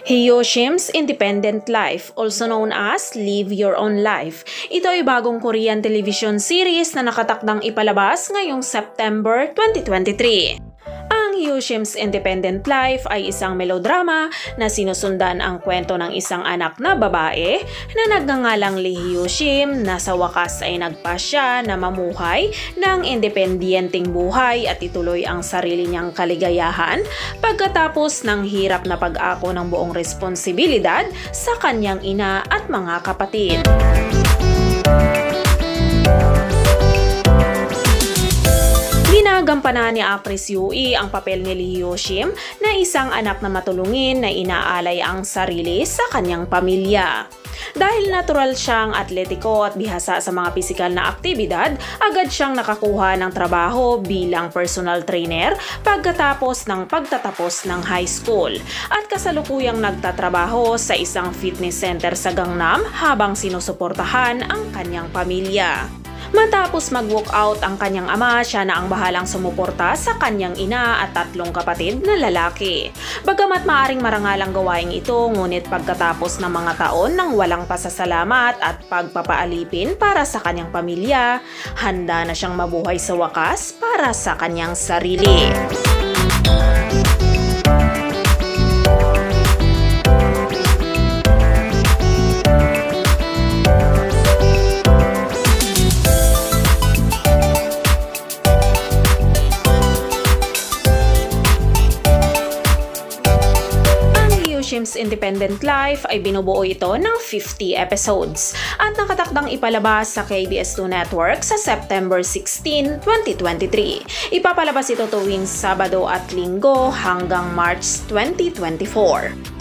Hyoshim's Independent Life, also known as Live Your Own Life. Ito ay bagong Korean television series na nakatakdang ipalabas ngayong September 2023. Ang Hyoshim's Independent Life ay isang melodrama na sinusundan ang kwento ng isang anak na babae na nagngangalang Lee Hyoshim na sa wakas ay nagpasya na mamuhay ng independenteng buhay at ituloy ang sarili niyang kaligayahan pagkatapos ng hirap na pag-ako ng buong responsibilidad sa kanyang ina at mga kapatid. Ginagampanan ni Actress Yui ang papel ni Lee Hyoshim na isang anak na matulungin na inaalay ang sarili sa kanyang pamilya. Dahil natural siyang atletiko at bihasa sa mga pisikal na aktibidad, agad siyang nakakuha ng trabaho bilang personal trainer pagkatapos ng pagtatapos ng high school at kasalukuyang nagtatrabaho sa isang fitness center sa Gangnam habang sinusuportahan ang kanyang pamilya. Matapos mag-walkout ang kanyang ama, siya na ang bahalang sumuporta sa kanyang ina at 3 kapatid na lalaki. Bagamat maaring marangal ang gawaing ito, ngunit pagkatapos ng mga taon ng walang pasasalamat at pagpapaalipin para sa kanyang pamilya, handa na siyang mabuhay sa wakas para sa kanyang sarili. Hyoshim's Independent Life ay binubuo ito ng 50 episodes at nakatakdang ipalabas sa KBS2 Network sa September 16, 2023. Ipapalabas ito tuwing Sabado at Linggo hanggang March 2024.